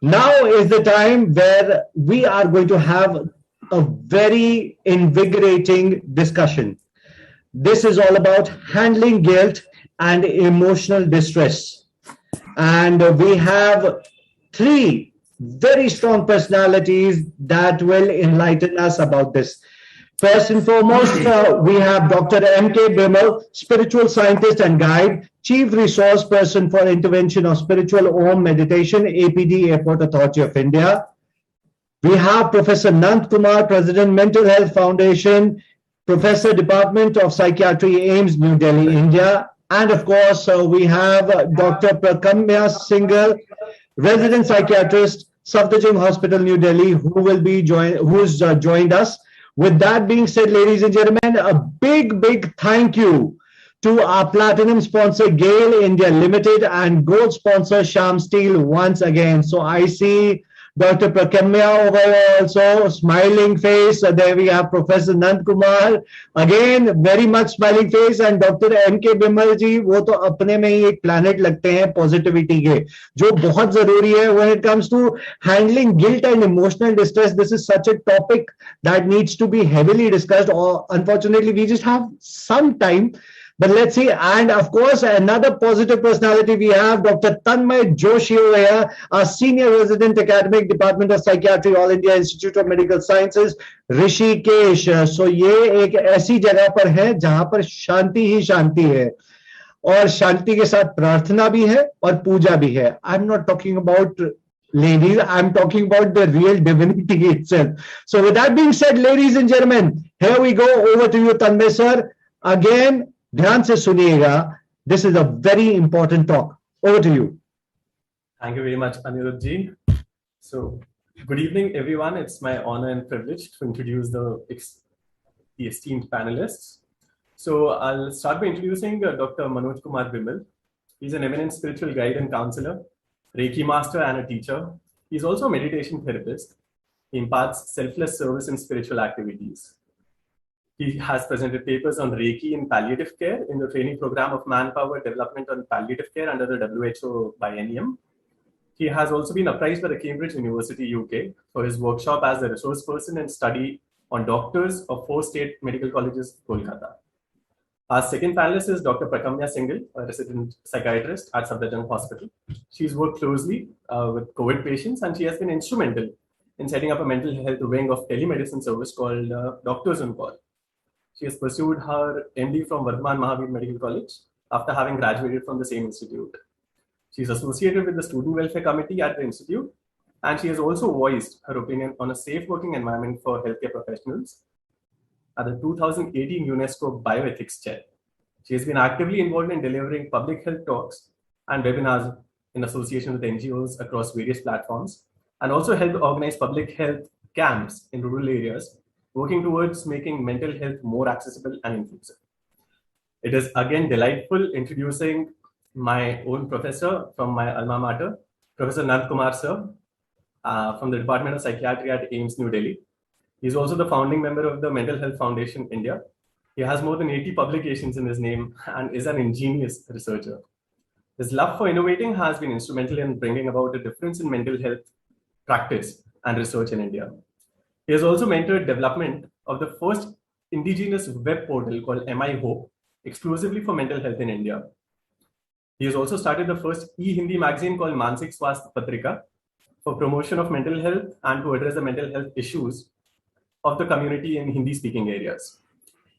Now is the time where we are going to have a very invigorating discussion. This is all about handling guilt and emotional distress. And we have three very strong personalities that will enlighten us about this. First and foremost, we have Dr. M.K. Bimal, spiritual scientist and guide, Chief Resource Person for Intervention of Spiritual Om Meditation, APD, Airport Authority of India. We have Professor Nand Kumar, President, Mental Health Foundation, Professor, Department of Psychiatry, AIMS, New Delhi, India. And of course, we have Dr. Prakamya Singhal, resident psychiatrist, Safdarjung Hospital, New Delhi, who's joined us. With that being said, ladies and gentlemen, a big thank you to our platinum sponsor, Gale India Limited, and gold sponsor, Sham Steel, once again. So I see Dr. Prakamya over here also, smiling face. There we have Professor Nand Kumar, again very much smiling face, and Dr. M.K. Bimal जी, वो तो अपने में ही एक planet लगते हैं positivity के, जो बहुत जरूरी है when it comes to handling guilt and emotional distress. This is such a topic that needs to be heavily discussed. Or unfortunately, we just have some time. But let's see. And of course, another positive personality we have, Dr. Tanmay Joshi over here, our senior resident academic, Department of Psychiatry, All India Institute of Medical Sciences, Rishikesh. So ये एक ऐसी जगह पर है जहां पर शांति ही शांति है, और शांति के साथ प्रार्थना भी है और पूजा भी है. I'm not talking about ladies, I'm talking about the real divinity itself. So with that being said, ladies and gentlemen, here we go. Over to you, Tanmay sir. Again, ध्यान से सुनिएगा. This is a very important talk. Over to you. Thank you very much, Anirudh ji. So, good evening, everyone. It's my honor and privilege to introduce the esteemed panelists. So, I'll start by introducing Dr. Manoj Kumar Bimal. He's an eminent spiritual guide and counselor, Reiki master, and a teacher. He's also a meditation therapist. He imparts selfless service in spiritual activities. He has presented papers on Reiki in palliative care in the training program of Manpower Development on Palliative Care under the WHO Biennium. He has also been apprised by the Cambridge University, UK, for his workshop as a resource person and study on doctors of 4 state medical colleges, Kolkata. Our second panelist is Dr. Prakamya Singhal, a resident psychiatrist at Safdarjung Hospital. She's worked closely with COVID patients, and she has been instrumental in setting up a mental health wing of telemedicine service called Doctors on Call. She has pursued her MD from Vardhaman Mahavir Medical College after having graduated from the same institute. She is associated with the Student Welfare Committee at the institute, and she has also voiced her opinion on a safe working environment for healthcare professionals at the 2018 UNESCO Bioethics Chair. She has been actively involved in delivering public health talks and webinars in association with NGOs across various platforms, and also helped organize public health camps in rural areas, working towards making mental health more accessible and inclusive. It is again delightful introducing my own professor from my alma mater, Professor Nand Kumar sir, from the Department of Psychiatry at AIMS New Delhi. He is also the founding member of the Mental Health Foundation India. He has more than 80 publications in his name and is an ingenious researcher. His love for innovating has been instrumental in bringing about a difference in mental health practice and research in India. He has also mentored development of the first indigenous web portal called MI Hope, exclusively for mental health in India. He has also started the first e-Hindi magazine called Mansik Swasth Patrika for promotion of mental health and to address the mental health issues of the community in Hindi-speaking areas.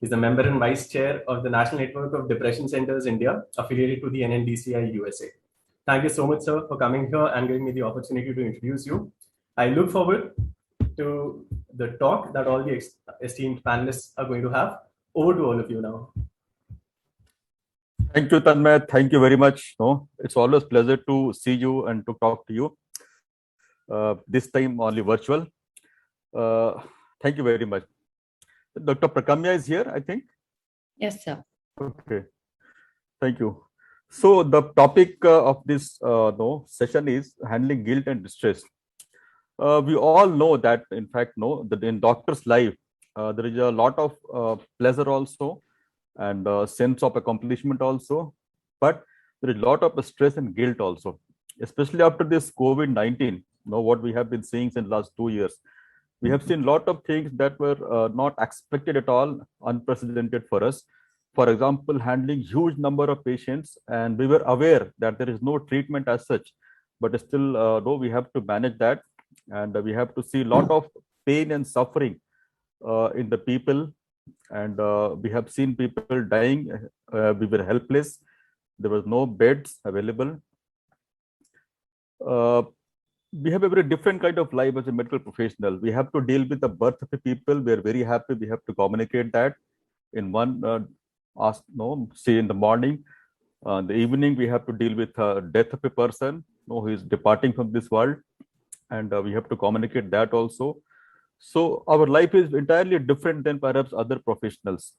He is a member and vice chair of the National Network of Depression Centers India, affiliated to the NNDCI USA. Thank you so much, sir, for coming here and giving me the opportunity to introduce you. I look forward to the talk that all the esteemed panelists are going to have. Over to all of you now. Thank you, Tanmay. Thank you very much. It's always a pleasure to see you and to talk to you. This time only virtual. Thank you very much. Dr. Prakamya is here, I think. Yes, sir. Okay. Thank you. So the topic of this session is handling guilt and distress. We all know that, in fact, that in doctor's life, there is a lot of pleasure also and sense of accomplishment also, but there is a lot of stress and guilt also, especially after this COVID-19. what we have been seeing since last 2 years. We have seen a lot of things that were not expected at all, unprecedented for us. For example, handling huge number of patients, and we were aware that there is no treatment as such, but still, though we have to manage that, and we have to see a lot of pain and suffering in the people, and we have seen people dying. We were helpless. There was no beds available. We have a very different kind of life as a medical professional. We have to deal with the birth of the people. We are very happy. We have to communicate that in one, say in the morning. The evening, we have to deal with death of a person who is departing from this world. And we have to communicate that also. So our life is entirely different than perhaps other professionals.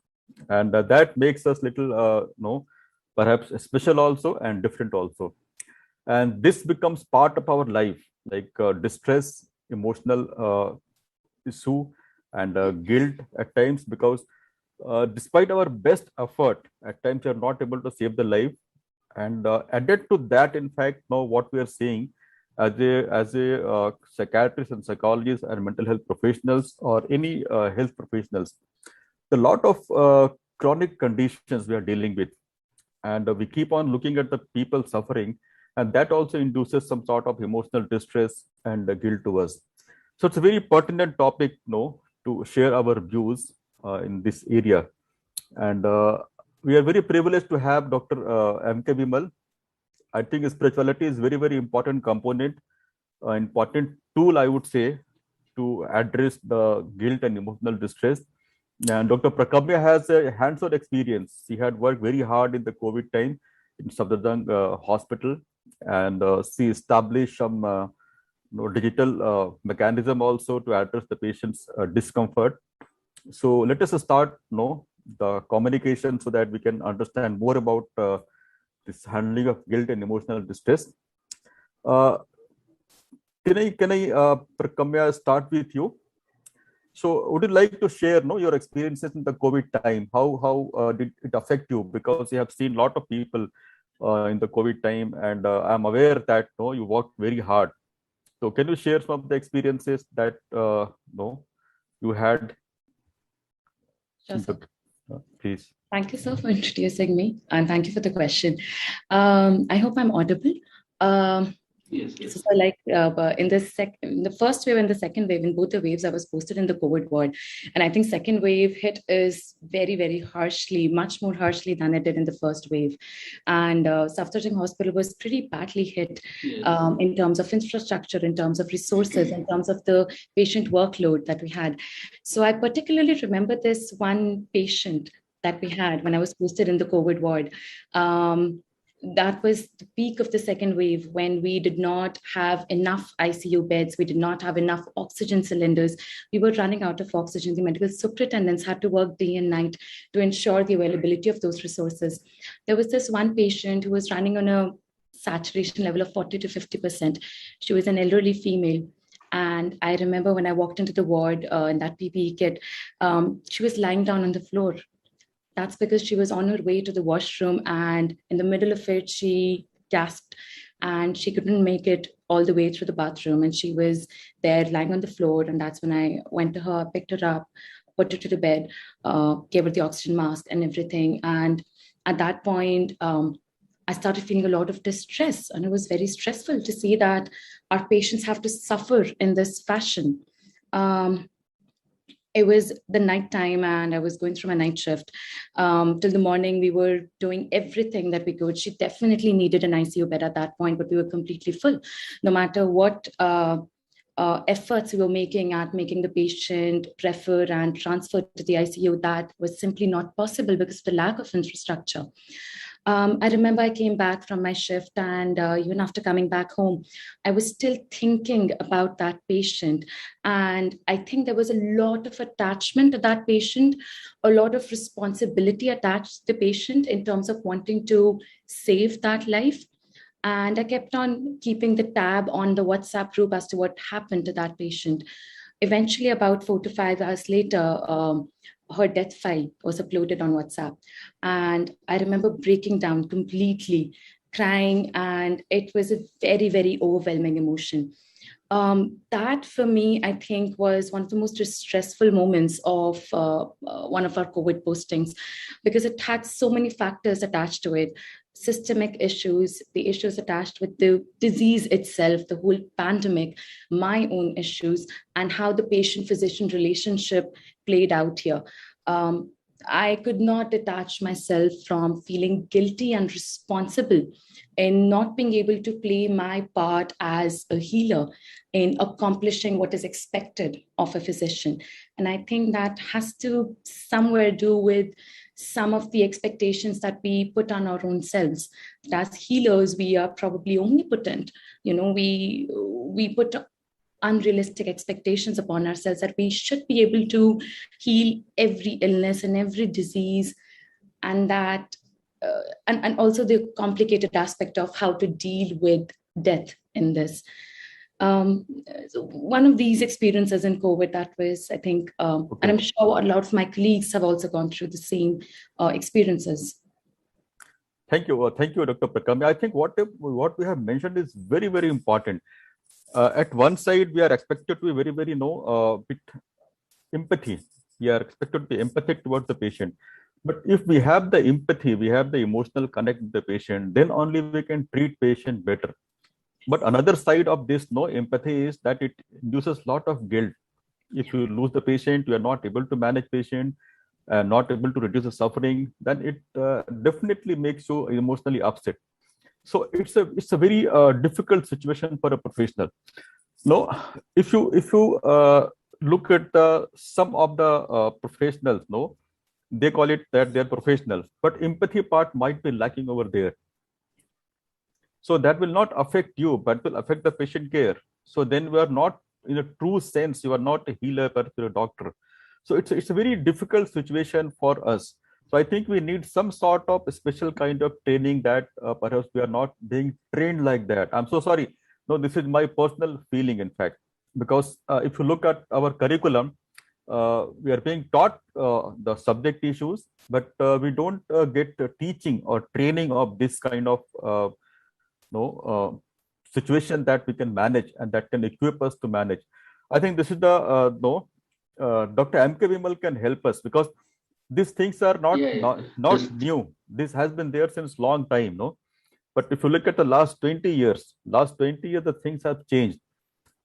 And that makes us little, perhaps special also and different also. And this becomes part of our life, like distress, emotional issue, and guilt at times, because despite our best effort, at times we are not able to save the life. And added to that, in fact, now what we are seeing as a psychiatrist and psychologists and mental health professionals or any health professionals, a lot of chronic conditions we are dealing with, and we keep on looking at the people suffering, and that also induces some sort of emotional distress and guilt to us. So it's a very pertinent topic, to share our views in this area. And we are very privileged to have Dr. M.K. Vimal. I think spirituality is very, very important component, important tool, I would say, to address the guilt and emotional distress. And Dr. Prakamya has a hands-on experience. She had worked very hard in the COVID time in Safdarjung Hospital, and she established some digital mechanism also to address the patient's discomfort. So let us start the communication so that we can understand more about this handling of guilt and emotional distress. Can I Prakamya, start with you? So would you like to share your experiences in the COVID time? How did it affect you? Because you have seen a lot of people in the COVID time, and I'm aware that you worked very hard. So can you share some of the experiences that you had? Sure, sir. Please. Thank you, sir, for introducing me, and thank you for the question. I hope I'm audible. Yes. So like in the first wave and the second wave, in both the waves, I was posted in the COVID ward. And I think second wave hit is very, very harshly, much more harshly than it did in the first wave. And Safdarjung Hospital was pretty badly hit in terms of infrastructure, in terms of resources, in terms of the patient workload that we had. So I particularly remember this one patient that we had when I was posted in the COVID ward. That was the peak of the second wave, when we did not have enough ICU beds. We did not have enough oxygen cylinders. We were running out of oxygen. The medical superintendents had to work day and night to ensure the availability of those resources. There was this one patient who was running on a saturation level of 40 to 50%. She was an elderly female. And I remember when I walked into the ward in that PPE kit, she was lying down on the floor. That's because she was on her way to the washroom, and in the middle of it, she gasped and she couldn't make it all the way through the bathroom. And she was there lying on the floor. And that's when I went to her, picked her up, put her to the bed, gave her the oxygen mask and everything. And at that point, I started feeling a lot of distress. And it was very stressful to see that our patients have to suffer in this fashion. It was the night time and I was going through my night shift. Till the morning, we were doing everything that we could. She definitely needed an ICU bed at that point, but we were completely full. No matter what efforts we were making at making the patient refer and transfer to the ICU, that was simply not possible because of the lack of infrastructure. I remember I came back from my shift, and even after coming back home, I was still thinking about that patient. And I think there was a lot of attachment to that patient, a lot of responsibility attached to the patient in terms of wanting to save that life. And I kept on keeping the tab on the WhatsApp group as to what happened to that patient. Eventually, about 4 to 5 hours later, her death file was uploaded on WhatsApp. And I remember breaking down completely, crying, and it was a very, very overwhelming emotion. That for me, I think, was one of the most stressful moments of one of our COVID postings, because it had so many factors attached to it. Systemic issues, the issues attached with the disease itself, the whole pandemic, my own issues, and how the patient-physician relationship played out here. I could not detach myself from feeling guilty and responsible in not being able to play my part as a healer in accomplishing what is expected of a physician. And I think that has to somewhere do with some of the expectations that we put on our own selves. As healers, we are probably omnipotent. We put unrealistic expectations upon ourselves that we should be able to heal every illness and every disease, and that and also the complicated aspect of how to deal with death in this. So one of these experiences in COVID, that was, I think, and I'm sure a lot of my colleagues have also gone through the same experiences. Thank you, Dr. Prakami. I think what we have mentioned is very, very important. At one side, we are expected to be very, very bit empathy. We are expected to be empathic towards the patient. But if we have the empathy, we have the emotional connect with the patient, then only we can treat patient better. But another side of this empathy is that it induces a lot of guilt. If you lose the patient, you are not able to manage patient, not able to reduce the suffering, then it definitely makes you emotionally upset. So it's a very difficult situation for a professional. If you look at some of the professionals, they call it that they're professionals, but empathy part might be lacking over there. So that will not affect you, but will affect the patient care. So then we are not, in a true sense, you are not a healer, but you're a doctor. So it's a very difficult situation for us. So I think we need some sort of special kind of training that perhaps we are not being trained like that. I'm so sorry. No, this is my personal feeling, in fact, because if you look at our curriculum, we are being taught the subject issues, but we don't get teaching or training of this kind of situation that we can manage and that can equip us to manage. I think this is the Dr. M.K. Vimal can help us, because these things are not new. This has been there since long time, But if you look at the last 20 years, the things have changed.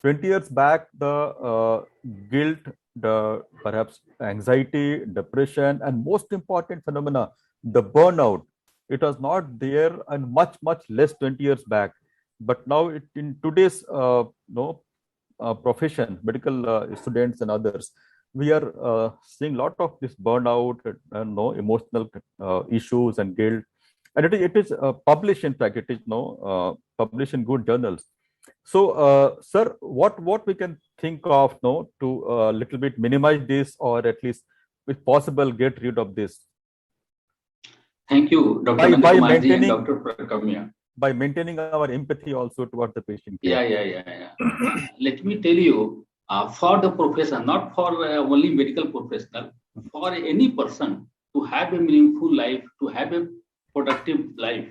20 years back, the guilt, the perhaps anxiety, depression, and most important phenomena, the burnout, it was not there and much less 20 years back. But now in today's profession, medical students and others, we are seeing a lot of this burnout, emotional issues and guilt, and it is published. In fact, it is published in good journals. So, sir, what we can think of to little bit minimize this, or at least, if possible, get rid of this? Thank you, Dr. By maintaining, and Dr. Prakamya. By maintaining our empathy also towards the patient. Yeah. Let me tell you, for the profession, not for only medical professional, for any person to have a meaningful life, to have a productive life,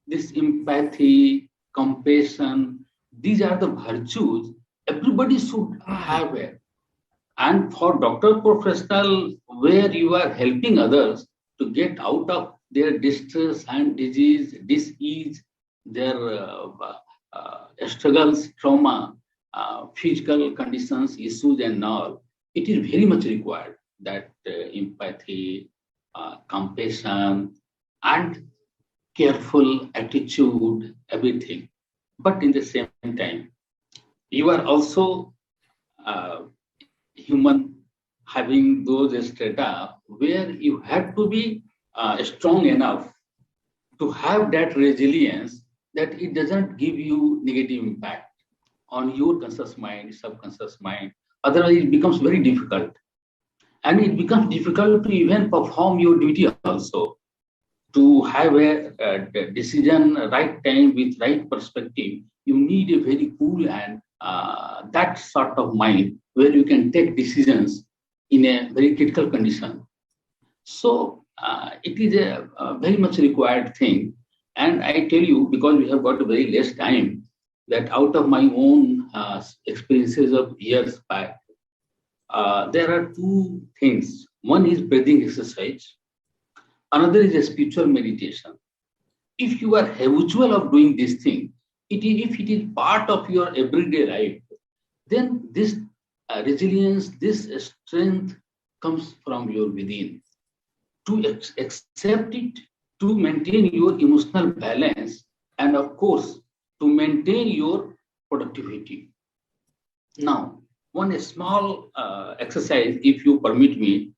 this empathy, compassion, these are the virtues everybody should have it. And for doctor professional, where you are helping others to get out of their distress and disease, their struggles, trauma, physical conditions, issues and all, it is very much required that empathy, compassion and careful attitude, everything. But in the same time, you are also human, having those strata where you have to be strong enough to have that resilience that it doesn't give you negative impact on your conscious mind, subconscious mind. Otherwise, it becomes very difficult. And it becomes difficult to even perform your duty also. To have a decision right time with right perspective, you need a very cool and that sort of mind where you can take decisions in a very critical condition. So it is a very much required thing. And I tell you, because we have got very less time, that out of my own experiences of years back, there are two things. One is breathing exercise. Another is a spiritual meditation. If you are habitual of doing this thing, if it is part of your everyday life, then this resilience, this strength comes from your within. To accept it, to maintain your emotional balance, and of course, to maintain your productivity. Now, one small exercise, if you permit me,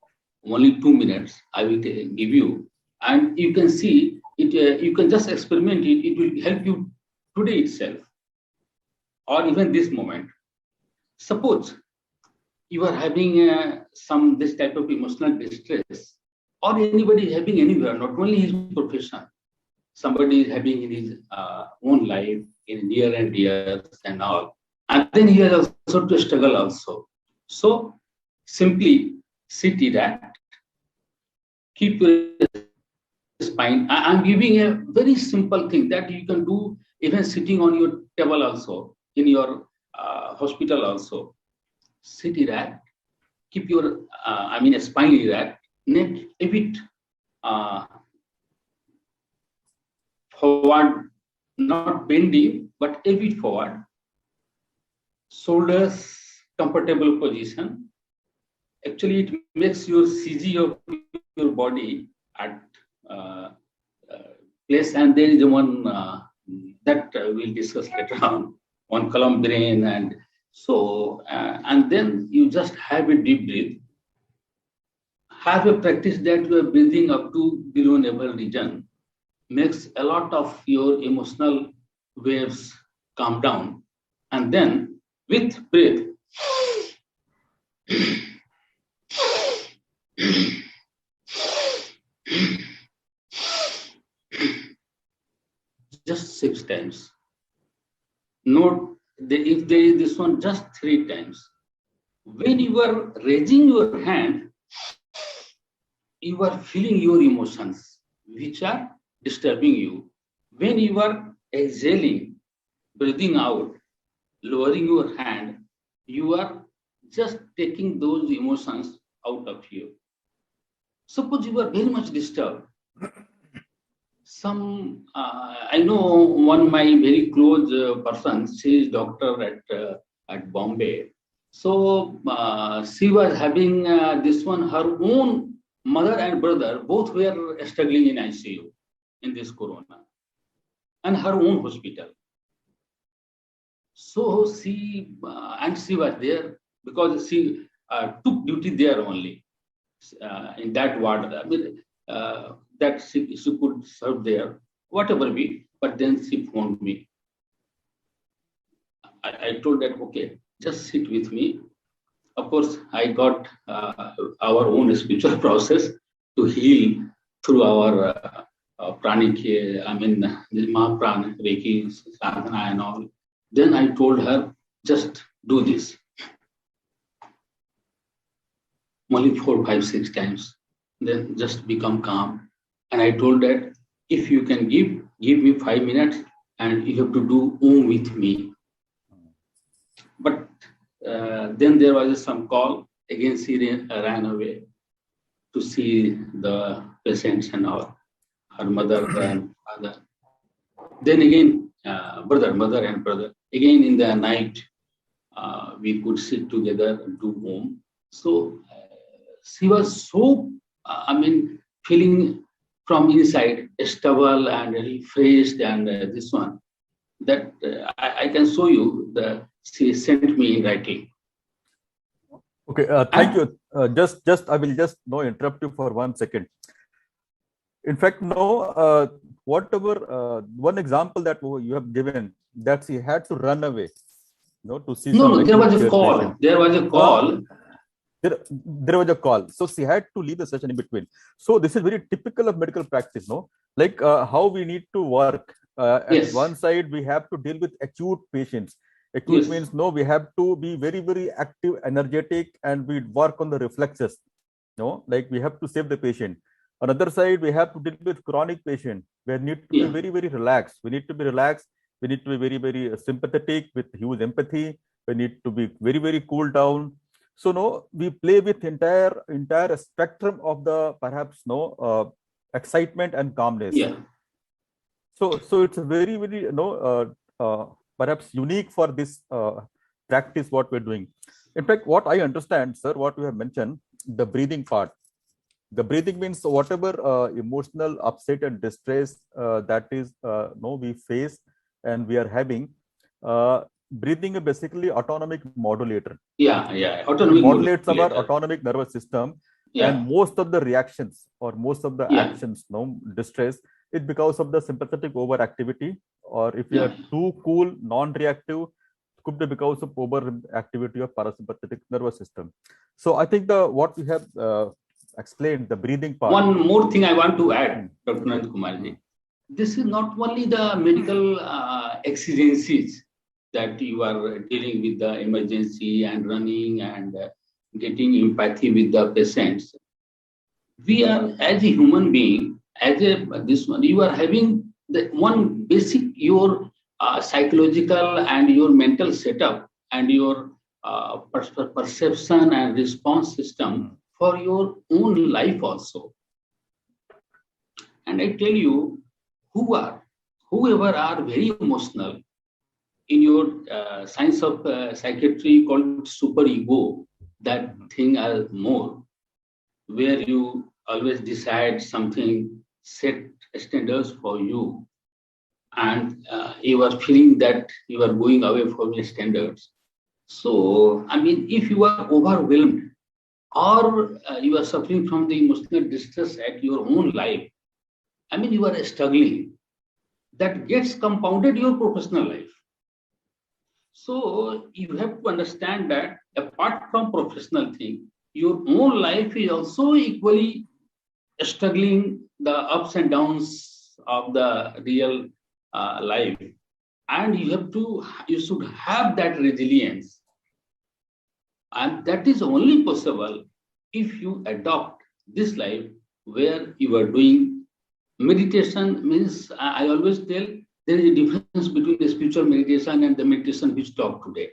only 2 minutes, I will give you, and you can see it. You can just experiment it. It will help you today itself, or even this moment. Suppose you are having this type of emotional distress, or anybody is having anywhere, not only his profession, somebody is having in his own life, in near and dear and all. And then he has also to struggle also. So simply sit erect, keep your spine. I'm giving a very simple thing that you can do even sitting on your table also, in your hospital also. Sit erect, keep your, spine erect, neck a bit forward, not bendy, but a bit forward. Shoulders comfortable position. Actually, it makes your CG of your body at place, and there is one that we'll discuss later on column brain, and so and then you just have a deep breath. Have a practice that you are breathing up to below navel region, makes a lot of your emotional waves calm down, and then with breath, just 6 times. Note if there is this one, just 3 times. When you are raising your hand, you are feeling your emotions which are disturbing you. When you are exhaling, breathing out, lowering your hand, you are just taking those emotions out of you. Suppose you are very much disturbed. I know one of my very close person, she is doctor at Bombay. So she was having this one, her own mother and brother, both were struggling in ICU in this corona, and her own hospital. So she was there because she took duty there only in that ward. That she could serve there, whatever be. But then she phoned me. I told that, okay, just sit with me. Of course, I got our own spiritual process to heal through our pranic, Mahaprana, Reiki, sadhana and all. Then I told her, just do this. Only 4, 5, 6 times. Then just become calm. And I told that if you can give me 5 minutes, and you have to do Om with me. But then there was some call. Again, she ran away to see the patients and all, her mother and father. Then again, mother and brother. Again in the night, we could sit together and do Om. So she was so, feeling from inside stable and refreshed, and this one, that I can show you she sent me in writing. Okay, thank you. I will just interrupt you for 1 second. In fact, whatever one example that you have given, that she had to run away, to see. No, there was a call. There was a call. There was a call, so she had to leave the session in between. So this is very typical of medical practice, like how we need to work. Yes. At one side, we have to deal with acute patients. Acute means we have to be very, very active, energetic, and we work on the reflexes. Like we have to save the patient. On the other side, we have to deal with chronic patient. We need to be very, very relaxed. We need to be relaxed We need to be very, very sympathetic with huge empathy. We need to be very, very cool down. So no, we play with entire spectrum of the perhaps excitement and calmness. Yeah. So it's a very, very perhaps unique for this practice what we're doing. In fact, what I understand, sir, what you have mentioned, the breathing part. The breathing means whatever emotional upset and distress that is we face and we are having. Breathing is basically autonomic modulator. Yeah. Autonomic modulates our autonomic nervous system, yeah. And most of the reactions or most of the actions, distress, it's because of the sympathetic overactivity, or if you are too cool, non-reactive, could be because of overactivity of parasympathetic nervous system. So I think what we have explained, the breathing part. One more thing I want to add, Dr. Nand Kumarji. This is not only the medical exigencies that you are dealing with the emergency and running and getting empathy with the patients. We are, as a human being, you are having the one basic, your psychological and your mental setup and your perception and response system for your own life also. And I tell you, whoever are very emotional, in your science of psychiatry called superego, that thing are more, where you always decide something, set standards for you, and you are feeling that you are going away from your standards. So, I mean, if you are overwhelmed or you are suffering from the emotional distress at your own life, I mean, you are struggling, that gets compounded your professional life. So you have to understand that apart from professional thing, your own life is also equally struggling the ups and downs of the real life. And you should have that resilience. And that is only possible if you adopt this life where you are doing meditation. Means I always tell, there is a difference between the spiritual meditation and the meditation which talk today.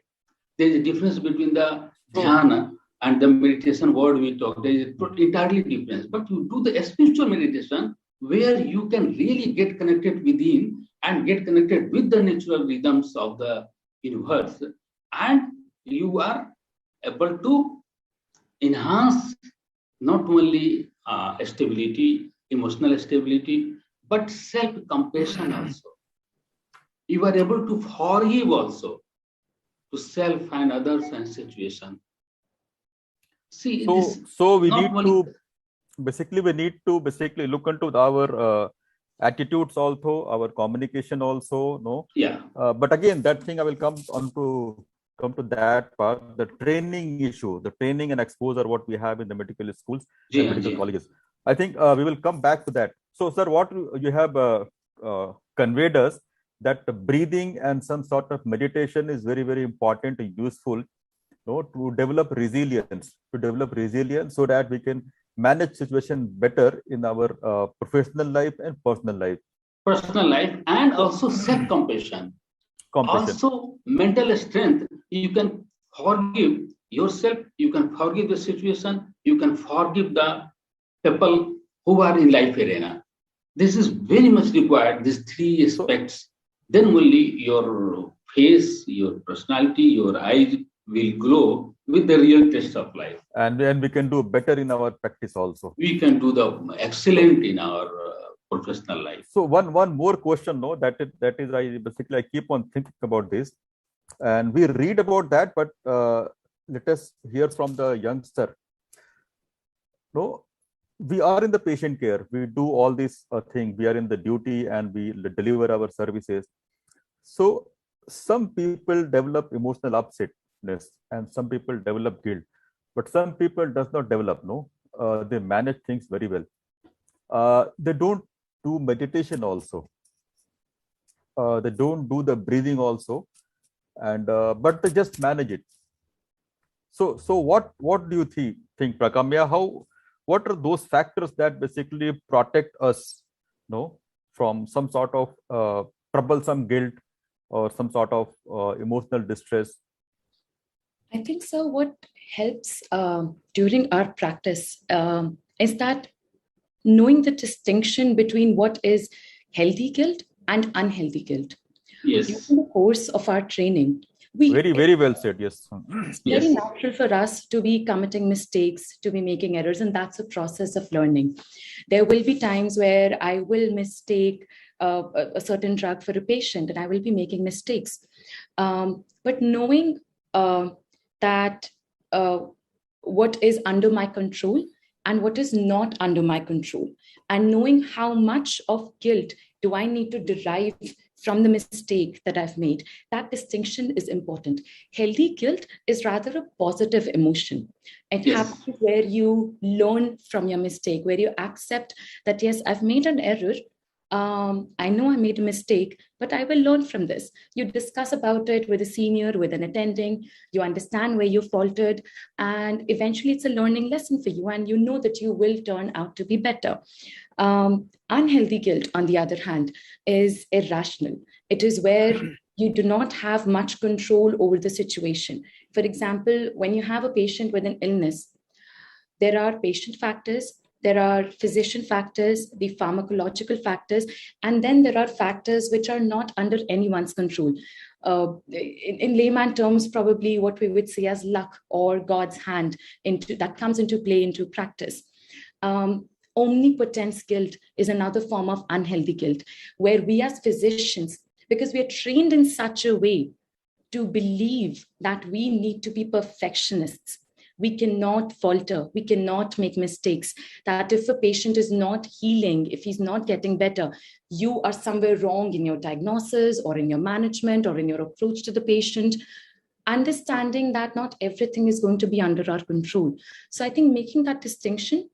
There is a difference between the dhyana and the meditation word we talk. There is entirely difference. But you do the spiritual meditation where you can really get connected within and get connected with the natural rhythms of the universe. And you are able to enhance not only stability, emotional stability, but self-compassion also. You are able to forgive also to self and others and situation. See, so we need to basically look into our attitudes also, our communication also, no? Yeah. But again, that thing I will come to that part, the training issue, the training and exposure what we have in the medical schools and medical colleges. I think we will come back to that. So, sir, what you have conveyed us, that breathing and some sort of meditation is very, very important and useful, to develop resilience, so that we can manage situation better in our professional life and personal life. Personal life and also self-compassion. Also mental strength. You can forgive yourself, you can forgive the situation, you can forgive the people who are in life arena. This is very much required, these three aspects. Then only your face, your personality, your eyes will glow with the real test of life. And then we can do better in our practice also. We can do the excellent in our professional life. So one more question, that is I keep on thinking about this, and we read about that, but let us hear from the youngster. We are in the patient care. We do all these things. We are in the duty and we deliver our services. So some people develop emotional upsetness and some people develop guilt, but some people does not develop. They manage things very well. They don't do meditation also. They don't do the breathing also, and but they just manage it. So what do you think, Prakamya? What are those factors that basically protect us, from some sort of troublesome guilt or some sort of emotional distress? I think so. What helps during our practice is that knowing the distinction between what is healthy guilt and unhealthy guilt. Yes. During the course of our training, very well said. Yes. It's very natural for us to be committing mistakes, to be making errors, and that's a process of learning. There will be times where I will mistake a certain drug for a patient, and I will be making mistakes. But knowing that what is under my control and what is not under my control, and knowing how much of guilt do I need to derive from the mistake that I've made, that distinction is important. Healthy guilt is rather a positive emotion. It happens where you learn from your mistake, where you accept that, yes, I've made an error. I know I made a mistake, but I will learn from this. You discuss about it with a senior, with an attending, you understand where you faltered, and eventually it's a learning lesson for you, and you know that you will turn out to be better. Unhealthy guilt, on the other hand, is irrational. It is where you do not have much control over the situation. For example, when you have a patient with an illness, there are patient factors, there are physician factors, the pharmacological factors, and then there are factors which are not under anyone's control. In layman terms, probably what we would say as luck or God's hand that comes into play into practice. Omnipotence guilt is another form of unhealthy guilt, where we as physicians, because we are trained in such a way to believe that we need to be perfectionists, we cannot falter, we cannot make mistakes, that if a patient is not healing, if he's not getting better, you are somewhere wrong in your diagnosis or in your management or in your approach to the patient. Understanding that not everything is going to be under our control. So I think making that distinction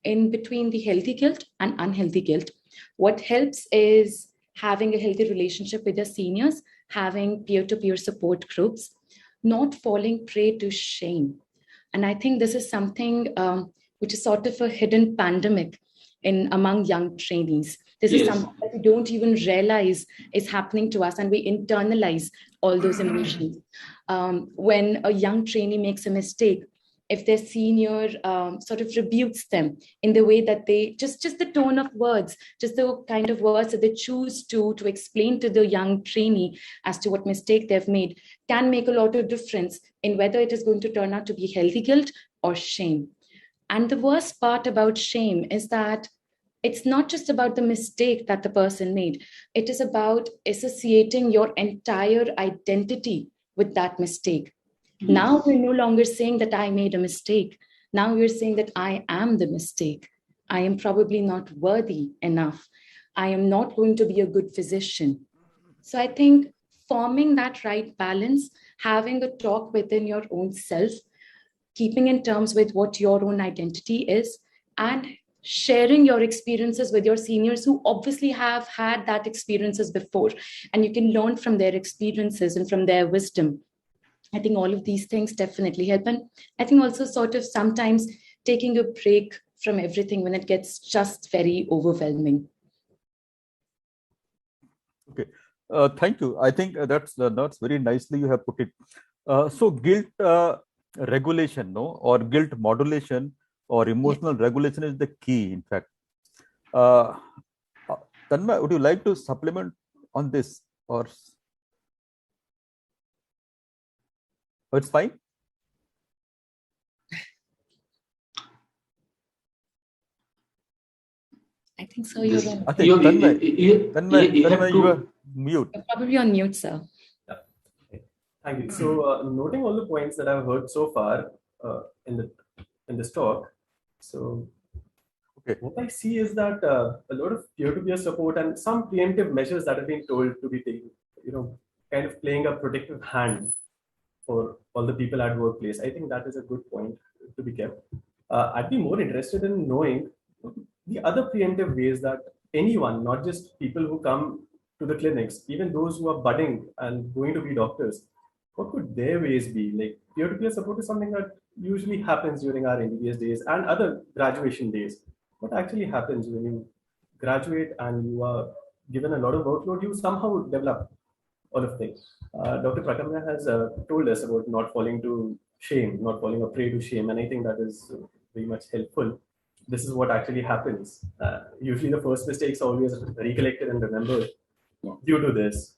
in between the healthy guilt and unhealthy guilt, what helps is having a healthy relationship with your seniors, having peer-to-peer support groups, not falling prey to shame. And I think this is something which is sort of a hidden pandemic among young trainees. This is something that we don't even realize is happening to us, and we internalize all those emotions. When a young trainee makes a mistake, if their senior sort of rebukes them in the way that they, just the tone of words, just the kind of words that they choose to explain to the young trainee as to what mistake they've made, can make a lot of difference in whether it is going to turn out to be healthy guilt or shame. And the worst part about shame is that it's not just about the mistake that the person made. It is about associating your entire identity with that mistake. Now we're no longer saying that I made a mistake. Now we're saying that I am the mistake. I am probably not worthy enough. I am not going to be a good physician. So I think forming that right balance, having a talk within your own self, keeping in terms with what your own identity is, and sharing your experiences with your seniors who obviously have had that experiences before, and you can learn from their experiences and from their wisdom. I think all of these things definitely help. And I think also sort of sometimes taking a break from everything when it gets just very overwhelming. Okay, thank you. I think that's very nicely you have put it. So guilt regulation, or guilt modulation or emotional regulation is the key, in fact. Tanmay, would you like to supplement on this, or? Oh, it's fine. I think so. You're on. I think Tanmay, you are mute. You're probably on mute, sir. Yeah. Okay. Thank you. So, noting all the points that I've heard so far in this talk, so what I see is that a lot of peer-to-peer support and some preemptive measures that have been told to be taken, kind of playing a protective hand for all the people at workplace. I think that is a good point to be kept. I'd be more interested in knowing the other preemptive ways that anyone, not just people who come to the clinics, even those who are budding and going to be doctors, what could their ways be? Like peer-to-peer support is something that usually happens during our MBBS days and other graduation days. What actually happens when you graduate and you are given a lot of workload, you somehow develop all of things. Dr. Prakamya has told us about not falling to shame, not falling a prey to shame, and I think that is very much helpful. This is what actually happens. Usually, the first mistakes are always recollected and remembered due to this.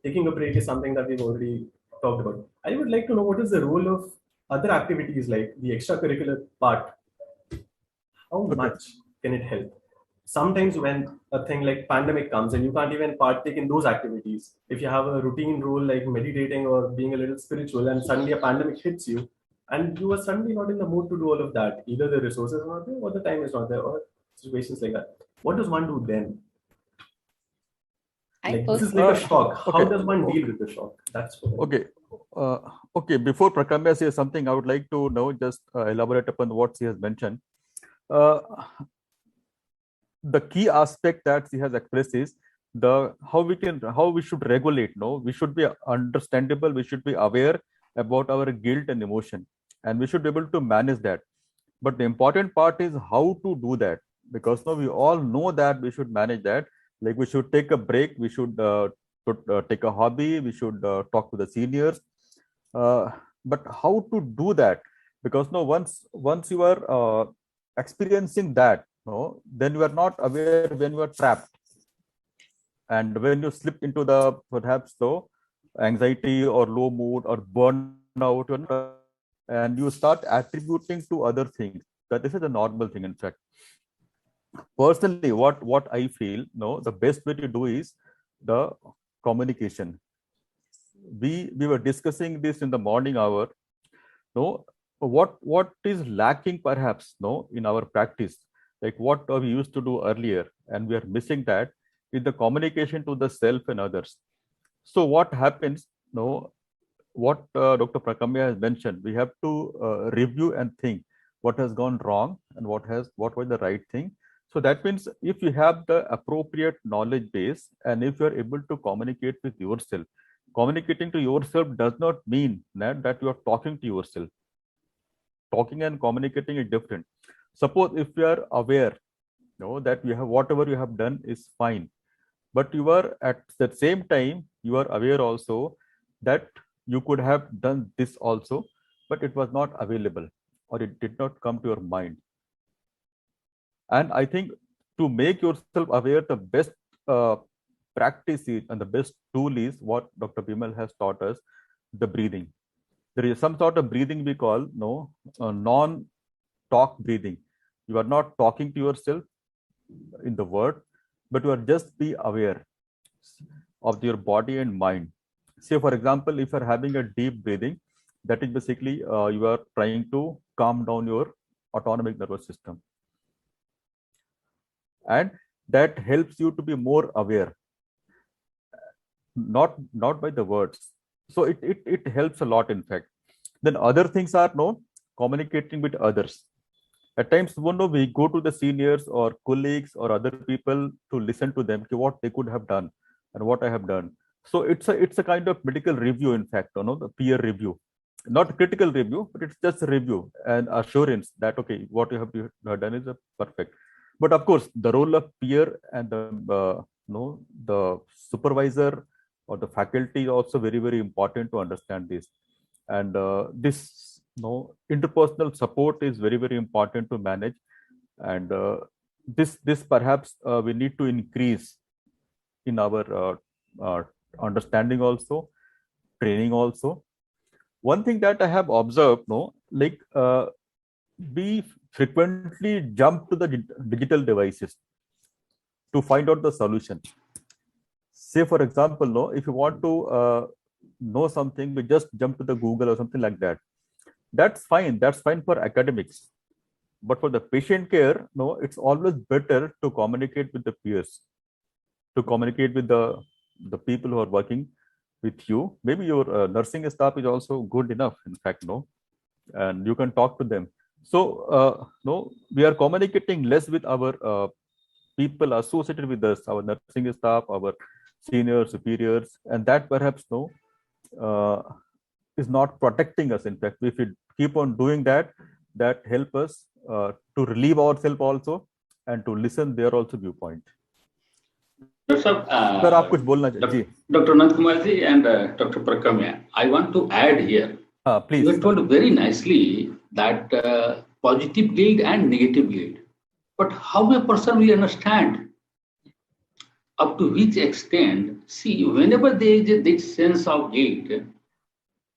Taking a break is something that we've already talked about. I would like to know what is the role of other activities like the extracurricular part. How much can it help? Sometimes when a thing like pandemic comes and you can't even partake in those activities, if you have a routine role like meditating or being a little spiritual and suddenly a pandemic hits you and you are suddenly not in the mood to do all of that, either the resources are not there or the time is not there or situations like that, what does one do then? Like, this is like a shock. How does one deal with the shock? That's what okay. Before Prakamya says something, I would like to now just elaborate upon what she has mentioned. The key aspect that she has expressed is how we should regulate. No, we should be understandable. We should be aware about our guilt and emotion, and we should be able to manage that. But the important part is how to do that, because now we all know that we should manage that. Like, we should take a break. We should take a hobby. We should talk to the seniors. But how to do that? Because now once you are experiencing that, no, then you are not aware when you are trapped, and when you slip into the perhaps so anxiety or low mood or burnout, and you start attributing to other things. That this is a normal thing. In fact, personally, what I feel, no, the best way to do is the communication. We were discussing this in the morning hour. No, what is lacking perhaps, no, in our practice, like what we used to do earlier, and we are missing that, is the communication to the self and others. So what happens, no, what Dr. Prakamya has mentioned, we have to review and think what has gone wrong and what was the right thing. So that means if you have the appropriate knowledge base, and if you are able to communicate with yourself, communicating to yourself does not mean that you are talking to yourself. Talking and communicating is different. Suppose if you are aware, that you have whatever you have done is fine, but you are at the same time you are aware also that you could have done this also, but it was not available or it did not come to your mind. And I think to make yourself aware, the best practice is, and the best tool is what Dr. Bimal has taught us, the breathing. There is some sort of breathing we call non-talk breathing. You are not talking to yourself in the word, but you are just be aware of your body and mind. Say, for example, if you are having a deep breathing, that is basically you are trying to calm down your autonomic nervous system. And that helps you to be more aware, not by the words. So it helps a lot, in fact. Then other things are communicating with others. At times, we go to the seniors or colleagues or other people to listen to them, what they could have done and what I have done. So it's a kind of medical review, in fact, the peer review, not critical review, but it's just a review and assurance that, okay, what you have done is perfect. But of course, the role of peer and the supervisor or the faculty is also very, very important to understand this. And this interpersonal support is very, very important to manage. And this perhaps we need to increase in our understanding also, training also. One thing that I have observed, we frequently jump to the digital devices to find out the solution. Say, for example, if you want to know something, we just jump to the Google or something like that. That's fine. That's fine for academics. But for the patient care, it's always better to communicate with the peers, to communicate with the people who are working with you. Maybe your nursing staff is also good enough, in fact, and you can talk to them. So, we are communicating less with our people associated with us, our nursing staff, our seniors, superiors, and that perhaps is not protecting us. In fact, if we keep on doing that, that help us to relieve ourselves also and to listen their also viewpoint. Sir आप कुछ बोलना चाहिए जी Dr. Anant Kumar ji and Dr. Prakamya, I want to add here. please You told very nicely that positive guilt and negative guilt. But how a person will understand up to which extent? See, whenever there is this sense of guilt,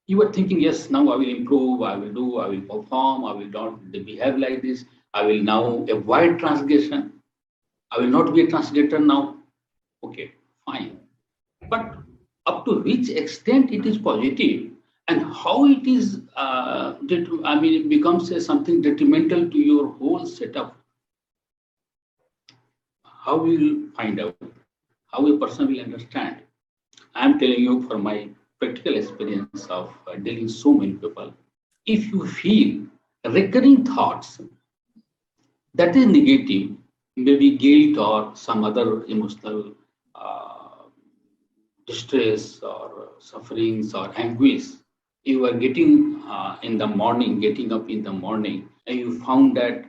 you are thinking, yes, now I will improve, I will do, I will perform, I will not behave like this, I will now avoid transgression, I will not be a transgressor now. Okay, fine. But up to which extent it is positive and how it is, it becomes something detrimental to your whole setup. How will you find out? How a person will understand? I am telling you from my practical experience of dealing so many people. If you feel recurring thoughts that is negative, maybe guilt or some other emotional distress or sufferings or anguish, you are getting in the morning, getting up in the morning, and you found that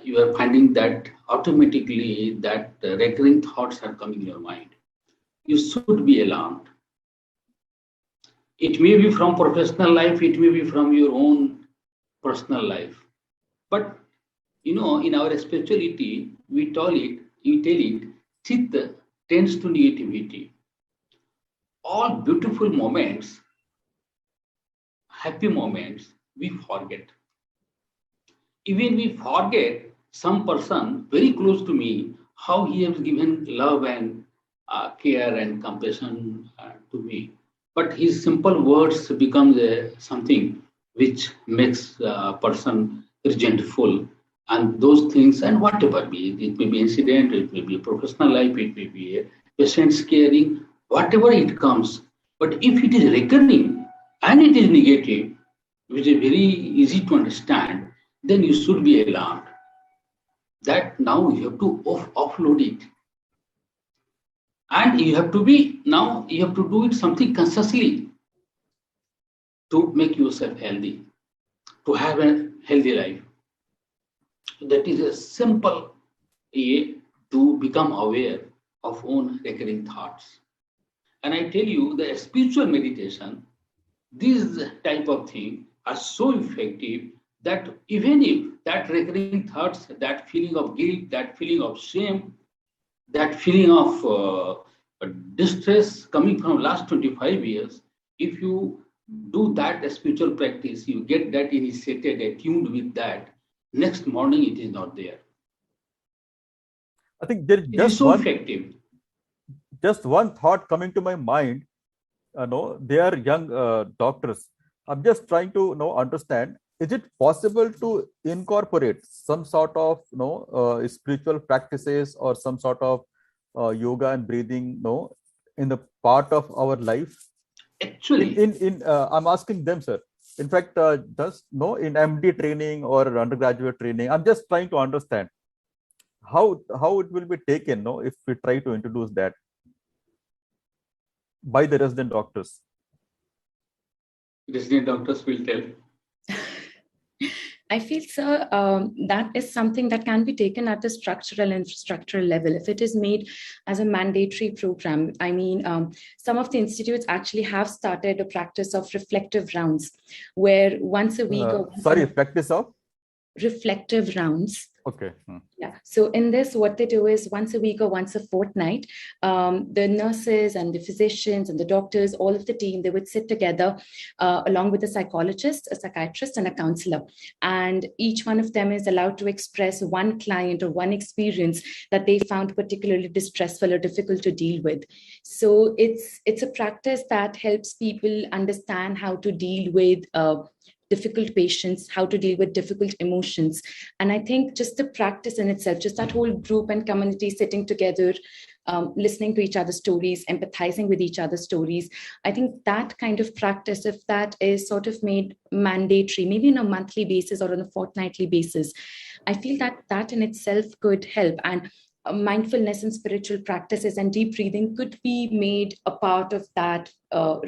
you are finding that automatically that recurring thoughts are coming in your mind. You should be alarmed. It may be from professional life, it may be from your own personal life. But in our spirituality, we tell it, chitta tends to negativity. All beautiful moments, happy moments, we forget. Even we forget some person very close to me, how he has given love and care and compassion to me. But his simple words become something which makes a person resentful. And those things, and whatever be, it may be incident, it may be professional life, it may be a patient's caring, whatever it comes. But if it is recurring and it is negative, which is very easy to understand, then you should be alarmed. That now you have to offload it. And you have to do it something consciously to make yourself healthy, to have a healthy life. That is a simple way to become aware of own recurring thoughts. And I tell you, the spiritual meditation, these type of things are so effective that even if that recurring thoughts, that feeling of guilt, that feeling of shame, that feeling of distress coming from last 25 years, if you do that spiritual practice, you get that initiated, attuned with that, next morning it is not there. I think there is just so effective. Just one thought coming to my mind. They are young doctors. I'm just trying to understand, is it possible to incorporate some sort of spiritual practices or some sort of yoga and breathing in the part of our life? Actually, I'm asking them, sir. In fact, just in MD training or undergraduate training, I'm just trying to understand how it will be taken if we try to introduce that by the resident doctors. Resident doctors will tell. I feel, sir, that is something that can be taken at the structural and infrastructural level. If it is made as a mandatory program, I mean, some of the institutes actually have started a practice of reflective rounds, where once a week practice of? Reflective rounds. Okay. Yeah. So in this, what they do is once a week or once a fortnight, the nurses and the physicians and the doctors, all of the team, they would sit together along with a psychologist, a psychiatrist, and a counselor. And each one of them is allowed to express one client or one experience that they found particularly distressful or difficult to deal with. So it's a practice that helps people understand how to deal with difficult patients, how to deal with difficult emotions. And I think just the practice in itself, just that whole group and community sitting together, listening to each other's stories, empathizing with each other's stories, I think that kind of practice, if that is sort of made mandatory, maybe on a monthly basis or on a fortnightly basis, I feel that in itself could help. And mindfulness and spiritual practices and deep breathing could be made a part of that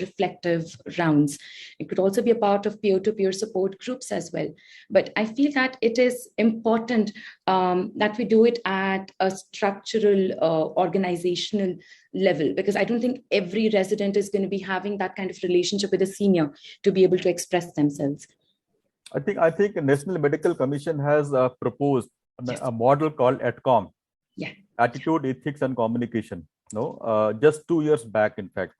reflective rounds. It could also be a part of peer-to-peer support groups as well. But I feel that it is important that we do it at a structural, organizational level, because I don't think every resident is going to be having that kind of relationship with a senior to be able to express themselves. I think the National Medical Commission has proposed a model called ATCOM. Yeah. Attitude, Ethics and Communication. Just 2 years back, in fact.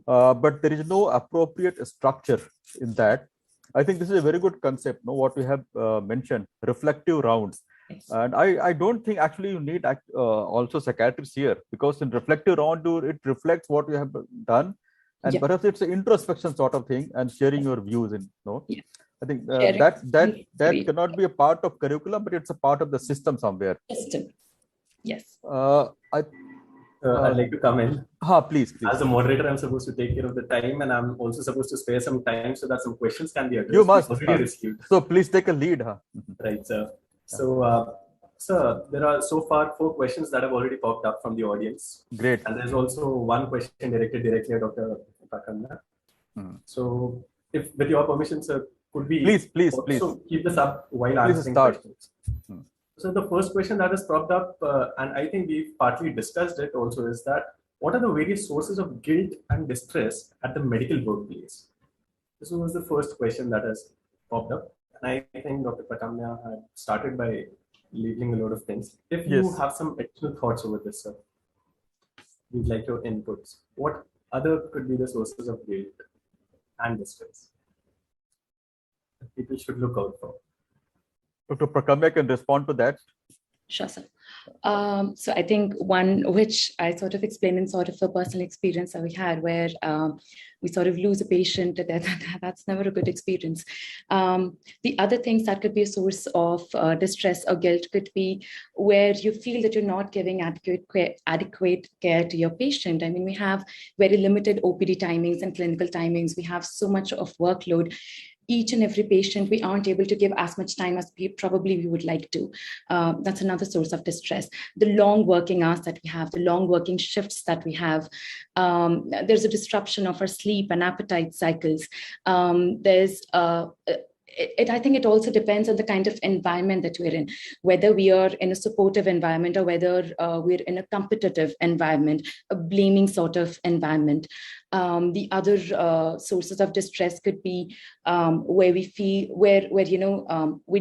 But there is no appropriate structure in that. I think this is a very good concept. What we have mentioned, reflective rounds. Yes. And I don't think actually you need also psychiatrists here, because in reflective round, it reflects what you have done. And perhaps it's an introspection sort of thing and sharing your views. Yeah. I think that cannot be a part of curriculum, but it's a part of the system somewhere. System. Yes. I'd like to come in. Please. As a moderator, I'm supposed to take care of the time, and I'm also supposed to spare some time so that some questions can be addressed. You must. So please take a lead. Right, sir. So, sir, there are so far 4 questions that have already popped up from the audience. Great. And there's also one question directed directly at Dr. Prakamya. So, if with your permission, sir, could we please keep this up while answering questions? So the first question that has popped up, and I think we've partly discussed it also, is that what are the various sources of guilt and distress at the medical workplace? This was the first question that has popped up. And I think Dr. Prakamya had started by labeling a lot of things. If you have some additional thoughts over this, sir, we'd like your inputs. What other could be the sources of guilt and distress that people should look out for? Dr. Prakamya can respond to that. Sure, sir. So I think one which I sort of explained in sort of a personal experience that we had, where we sort of lose a patient, that's never a good experience. The other things that could be a source of distress or guilt could be where you feel that you're not giving adequate care to your patient. I mean, we have very limited OPD timings and clinical timings. We have so much of workload. Each and every patient, we aren't able to give as much time as probably we would like to. That's another source of distress. The long working hours that we have, the long working shifts that we have. There's a disruption of our sleep and appetite cycles. I think it also depends on the kind of environment that we're in, whether we are in a supportive environment or whether we're in a competitive environment, a blaming sort of environment. The other sources of distress could be where we feel, we're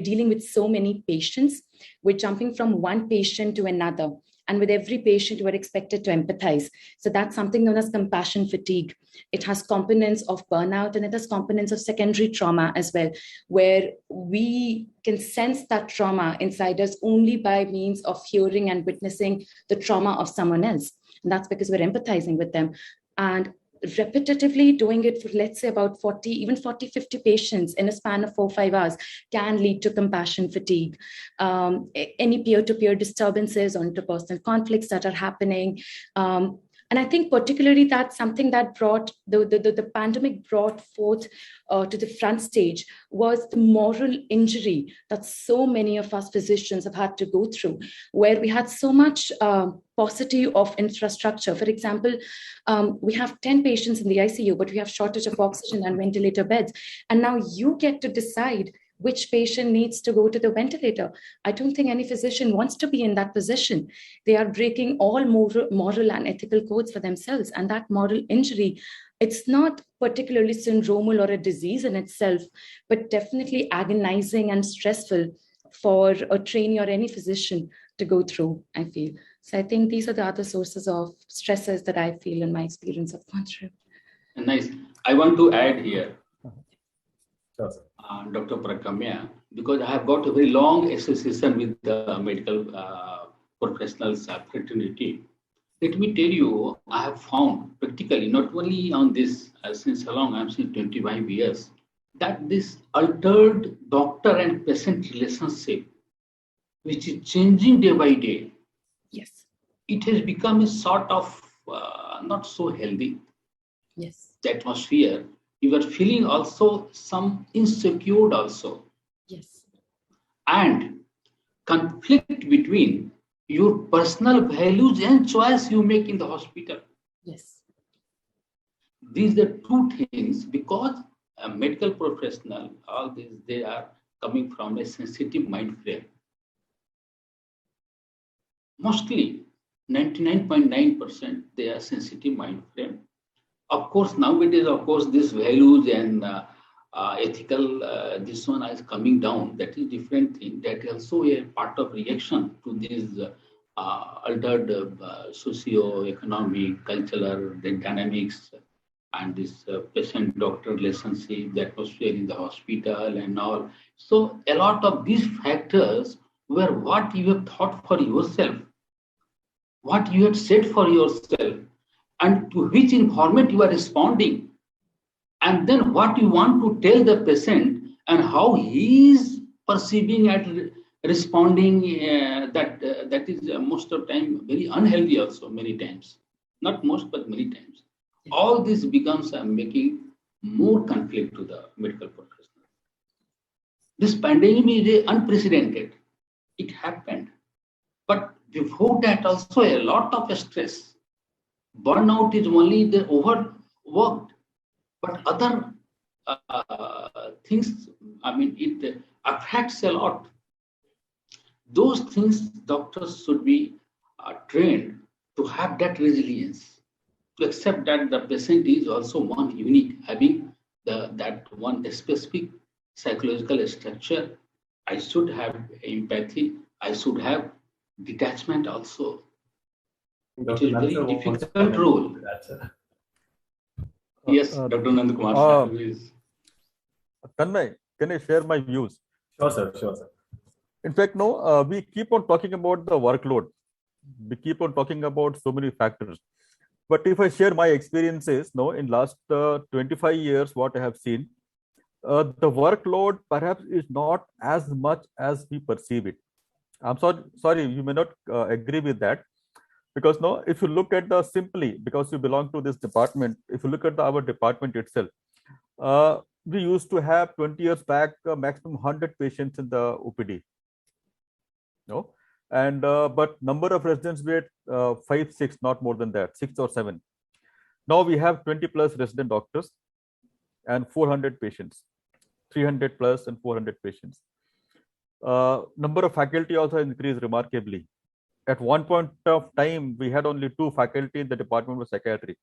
dealing with so many patients, we're jumping from one patient to another. And with every patient, you are expected to empathize. So that's something known as compassion fatigue. It has components of burnout and it has components of secondary trauma as well, where we can sense that trauma inside us only by means of hearing and witnessing the trauma of someone else. And that's because we're empathizing with them. And repetitively doing it for, let's say, about 40, even 40, 50 patients in a span of 4-5 hours can lead to compassion fatigue. Any peer-to-peer disturbances or interpersonal conflicts that are happening. And I think particularly that's something that brought the pandemic brought forth to the front stage was the moral injury that so many of us physicians have had to go through, where we had so much paucity of infrastructure. For example, we have 10 patients in the ICU, but we have shortage of oxygen and ventilator beds. And now you get to decide which patient needs to go to the ventilator. I don't think any physician wants to be in that position. They are breaking all moral and ethical codes for themselves. And that moral injury, it's not particularly syndromal or a disease in itself, but definitely agonizing and stressful for a trainee or any physician to go through, I feel. So I think these are the other sources of stresses that I feel in my experience of gone through. Nice. I want to add here. Sure. Dr. Prakamya, because I have got a very long association with the medical professionals fraternity. Let me tell you, I have found practically, not only on this, since how long, I'm saying 25 years, that this altered doctor and patient relationship, which is changing day by day, yes, it has become a sort of not so healthy. Yes. The atmosphere. You are feeling also some insecure also. Yes. And conflict between your personal values and choice you make in the hospital. Yes. These are two things, because a medical professional, all these, they are coming from a sensitive mind frame. Mostly 99.9% they are sensitive mind frame. Of course, nowadays, of course, these values and ethical, this one is coming down. That is different thing. That is also a part of reaction to these altered socio-economic, cultural dynamics, and this patient-doctor relationship, the atmosphere in the hospital and all. So a lot of these factors were what you have thought for yourself, what you have said for yourself, and to which informant you are responding, and then what you want to tell the patient and how he is perceiving and responding. That is most of the time very unhealthy also, many times, not most but many times. All this becomes making more conflict to the medical professional. This pandemic is unprecedented. It happened, but before that also a lot of stress. Burnout is only the overworked, but other things, I mean, it affects a lot. Those things doctors should be trained to have that resilience, to accept that the patient is also one unique, having that one specific psychological structure. I should have empathy. I should have detachment also. It is a very difficult role. Yes, Dr. Nandakumar, please. Tanmay, can I share my views? Sure, sir. Sure, sir. In fact, no, we keep on talking about the workload. We keep on talking about so many factors. But if I share my experiences, no, in last 25 years, what I have seen, the workload perhaps is not as much as we perceive it. I'm sorry, you may not agree with that, because no, if you look at the simply, because you belong to this department, if you look at our department itself, we used to have 20 years back maximum 100 patients in the OPD. No, and but number of residents were 5, 6, not more than that, 6 or 7. Now we have 20 plus resident doctors and 400 patients, 300 plus and 400 patients. Number of faculty also increased remarkably. At one point of time, we had only 2 faculty in the department of psychiatry.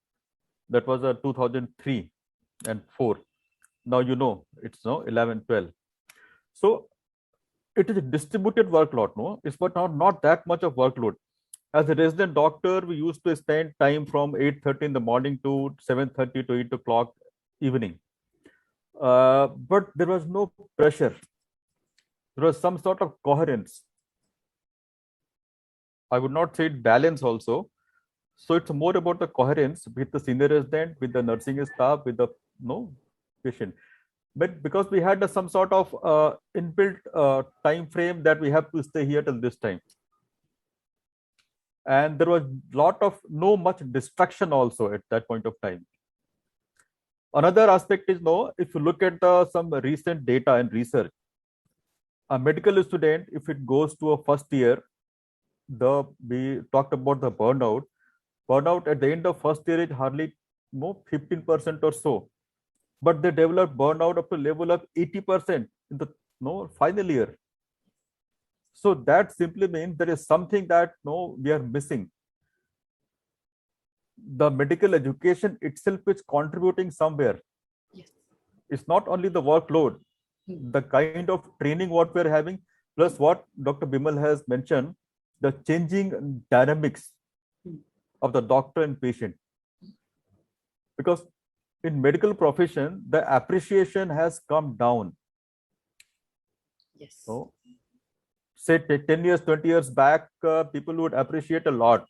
That was 2003 and 4. Now you know it's no 11, 12. So it is a distributed workload. No, it's but not that much of workload. As a resident doctor, we used to spend time from 8:30 in the morning to 7:30 to 8 o'clock evening. But there was no pressure. There was some sort of coherence. I would not say balance also. So it's more about the coherence with the senior resident, with the nursing staff, with the patient. But because we had some sort of inbuilt time frame that we have to stay here till this time, and there was no much distraction also at that point of time. Another aspect is if you look at some recent data and research, a medical student, if it goes to a first year, we talked about the burnout. Burnout at the end of first year is hardly 15% or so, but they develop burnout up to level of 80% in the final year. So that simply means there is something that we are missing. The medical education itself is contributing somewhere. Yes. It's not only the workload, the kind of training what we're having, plus what Dr. Bimal has mentioned, the changing dynamics of the doctor and patient. Because in medical profession, the appreciation has come down. Yes. So, say 10 years, 20 years back, people would appreciate a lot.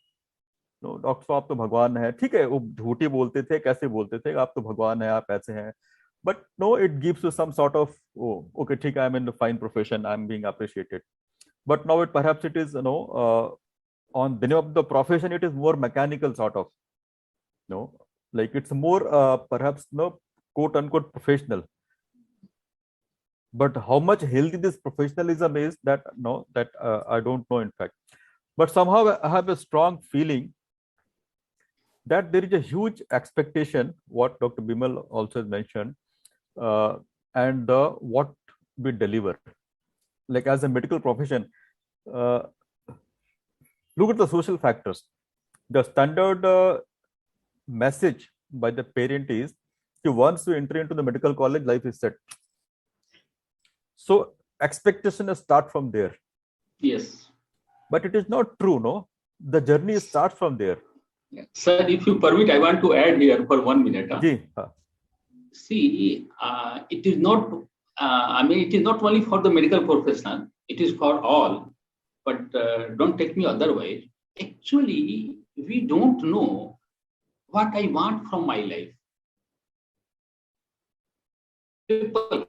No, doctor साहब आप तो भगवान है, ठीक है, वो झूठी बोलते थे, कैसे बोलते थे, आप तो भगवान है, आप ऐसे हैं. But no, it gives you some sort of, oh, okay, ठीक है, I'm in a fine profession, I'm being appreciated. But now perhaps it is, on the name of the profession, it is more mechanical sort of, like it's more perhaps quote unquote professional. But how much healthy this professionalism is, that I don't know, in fact. But somehow I have a strong feeling that there is a huge expectation, what Dr. Bimal also mentioned, and what we deliver. Like as a medical profession, look at the social factors. The standard message by the parent is, once you enter into the medical college, life is set. So expectations start from there. Yes. But it is not true, no? The journey starts from there. Yeah. Sir, if you permit, I want to add here for 1 minute. See, it is not, it is not only for the medical profession, it is for all, but don't take me otherwise. Actually, we don't know what I want from my life. People,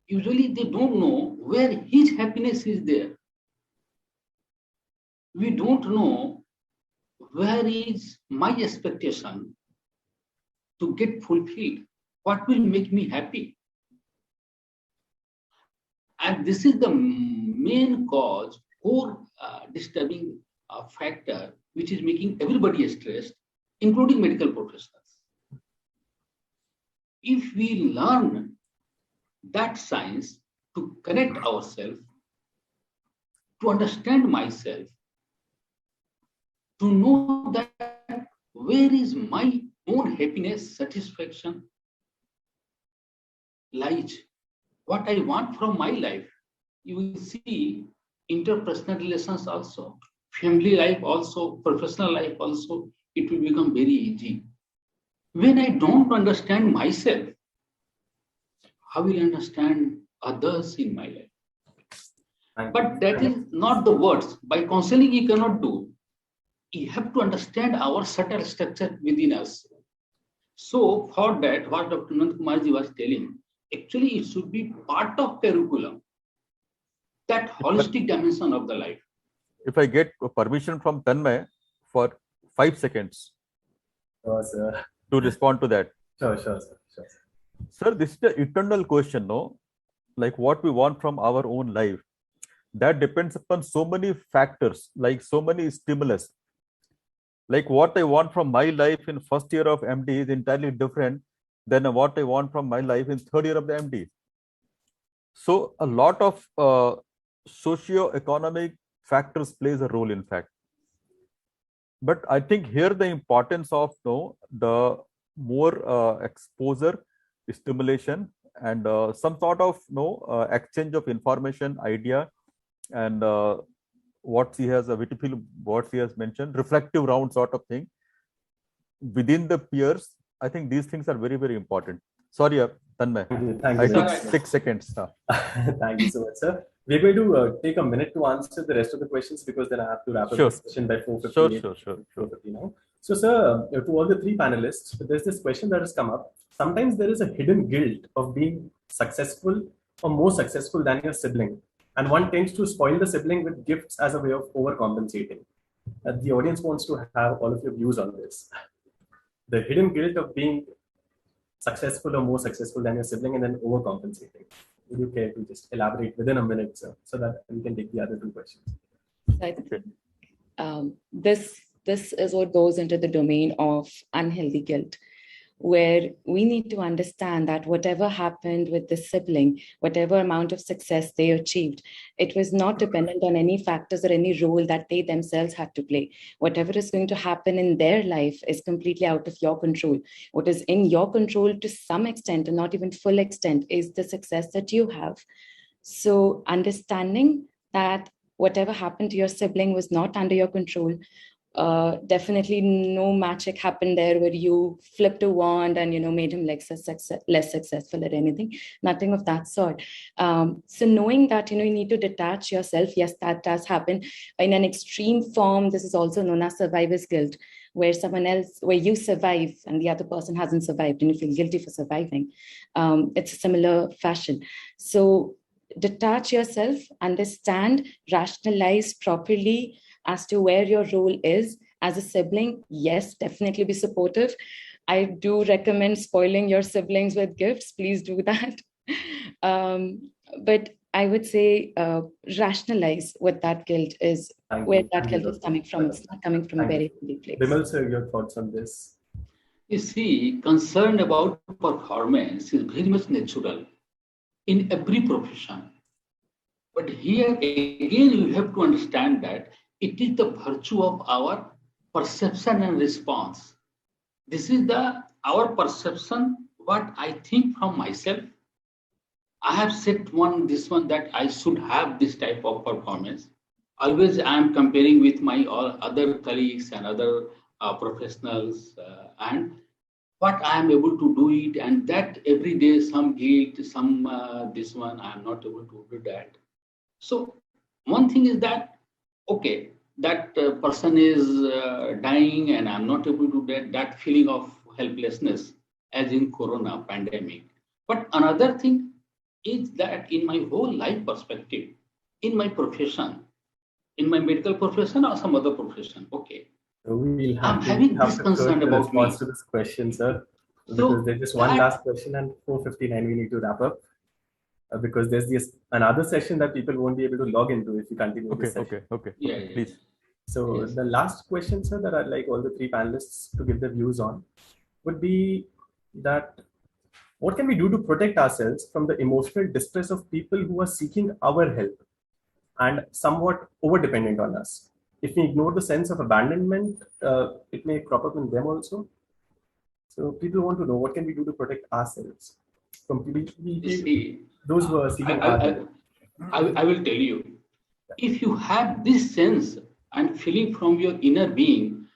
usually they don't know where his happiness is there. We don't know where is my expectation to get fulfilled. What will make me happy? And this is the main cause, core disturbing factor, which is making everybody stressed, including medical professionals. If we learn that science to connect ourselves, to understand myself, to know that where is my own happiness, satisfaction lies, what I want from my life, you will see interpersonal relations also, family life also, professional life also, it will become very easy. When I don't understand myself, how will I understand others in my life? But that is not the words. By counseling, you cannot do. You have to understand our subtle structure within us. So for that, what Dr. Nand Kumarji was telling, actually it should be part of curriculum, that holistic dimension of the life. If I get permission from Tanmay for 5 seconds Sir. to respond to that. Sure, sir. Sir, this is the eternal question, no? Like what we want from our own life. That depends upon so many factors, like so many stimulus. Like what I want from my life in first year of MD is entirely different than what I want from my life in third year of the MD. So a lot of socio-economic factors plays a role, in fact. But I think here the importance of the more exposure, stimulation, and some sort of exchange of information, idea, and what he has mentioned, reflective round sort of thing within the peers. I think these things are very, very important. Sorry, Tanmay. Thank I you, took sir. 6 seconds. Thank you so much, sir. We're going to take a minute to answer the rest of the questions because then I have to wrap up the session by 4:58. Sure. 4:59. So, sir, to all the three panelists, there's this question that has come up. Sometimes there is a hidden guilt of being successful or more successful than your sibling, and one tends to spoil the sibling with gifts as a way of overcompensating. The audience wants to have all of your views on this. The hidden guilt of being successful or more successful than your sibling and then overcompensating. Would you care to just elaborate within a minute, sir, so that we can take the other two questions? I think this is what goes into the domain of unhealthy guilt, where we need to understand that whatever happened with the sibling, whatever amount of success they achieved, it was not dependent on any factors or any role that they themselves had to play. Whatever is going to happen in their life is completely out of your control. What is in your control to some extent, and not even full extent, is the success that you have. So understanding that whatever happened to your sibling was not under your control. Definitely no magic happened there where you flipped a wand and made him less successful at anything. Nothing of that sort. So knowing that you need to detach yourself, yes, that does happen in an extreme form. This is also known as survivor's guilt, where you survive and the other person hasn't survived and you feel guilty for surviving. It's a similar fashion. So detach yourself, understand, rationalize properly as to where your role is as a sibling. Yes, definitely be supportive. I do recommend spoiling your siblings with gifts. Please do that. But I would say rationalize what that guilt is, where that guilt is coming from. It's not coming from a very deep place. Bimal sir, your thoughts on this? You see, concern about performance is very much natural in every profession. But here again, you have to understand that it is the virtue of our perception and response. This is our perception, what I think from myself. I have set this one that I should have this type of performance. Always I am comparing with my other colleagues and other professionals and what I am able to do it, and that every day some guilt, some this one I am not able to do that. So one thing is that, okay, that person is dying and I'm not able to do that feeling of helplessness as in Corona pandemic. But another thing is that in my whole life perspective, in my profession, in my medical profession or some other profession, okay. So we'll I'm having this concern about me. To this question, sir, because there's just one last question and 4:59 we need to wrap up. Because there's another session that people won't be able to log into if you continue this session. Okay. Yeah, please. So the last question, sir, that I'd like all the three panelists to give their views on would be that what can we do to protect ourselves from the emotional distress of people who are seeking our help and somewhat over-dependent on us? If we ignore the sense of abandonment, it may crop up in them also. So people want to know what can we do to protect ourselves from those who are seeking our help. I will tell you, if you have this sense and feeling from your inner being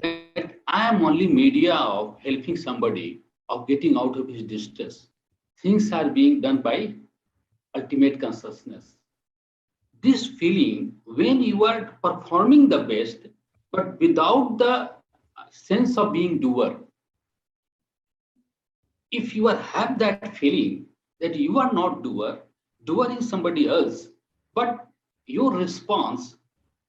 that I am only media of helping somebody, of getting out of his distress, things are being done by ultimate consciousness. This feeling, when you are performing the best, but without the sense of being doer, if you have that feeling that you are not doer is somebody else, but your response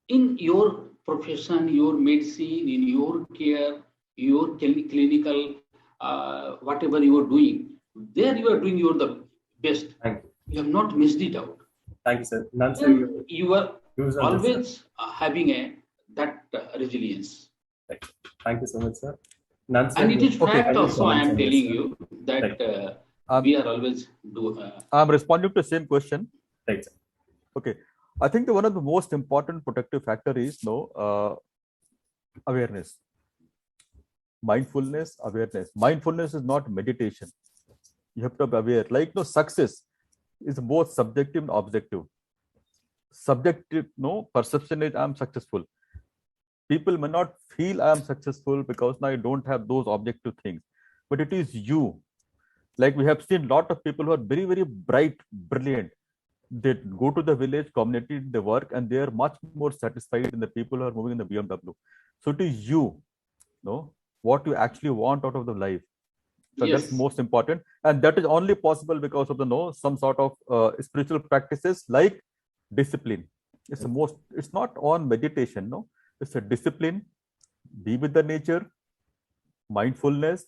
in your profession, your medicine, in your care, your clinical, whatever you are doing, there you are doing the best. Thank you. You have not missed it out. Thank you, sir. Nancy, you are always having that resilience. Thank you so much, sir. Nancy, and it is fact also, I am telling you that we are always I'm responding to the same question. Right, sir. Okay. I think one of the most important protective factor is awareness. Mindfulness, awareness. Mindfulness is not meditation. You have to be aware. Like success is both subjective and objective. Subjective, perception is I am successful. People may not feel I am successful because now I don't have those objective things, but it is you. Like we have seen a lot of people who are very, very bright, brilliant. They go to the village community, they work, and they are much more satisfied than the people who are moving in the BMW. So it is you, what you actually want out of the life. So yes. That's most important, and that is only possible because of some sort of spiritual practices like discipline. It's the most. It's not on meditation, It's a discipline. Be with the nature, mindfulness,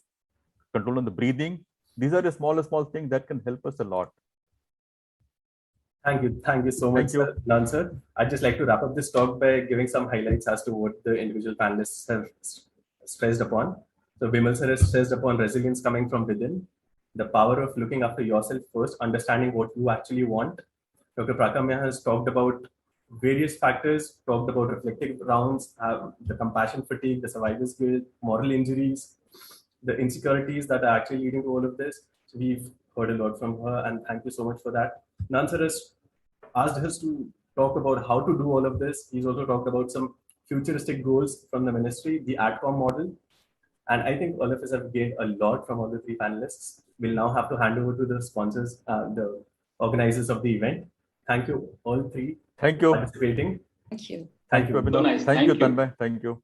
control on the breathing. These are the small things that can help us a lot. Thank you so much, sir. I'd just like to wrap up this talk by giving some highlights as to what the individual panelists have stressed upon. So Bimal sir has stressed upon resilience coming from within, the power of looking after yourself first, understanding what you actually want. Dr. Prakamya has talked about various factors, talked about reflective rounds, the compassion fatigue, the survivor's guilt, moral injuries, the insecurities that are actually leading to all of this. So we've heard a lot from her, and thank you so much for that. Nansar has asked us to talk about how to do all of this. He's also talked about some futuristic goals from the ministry, the ADCOM model. And I think all of us have gained a lot from all the three panelists. We'll now have to hand over to the sponsors, the organizers of the event. Thank you, all three. Thank you. Participating. Thank you. Thank you, Abhinav. Thank you, Tanmay. Thank you.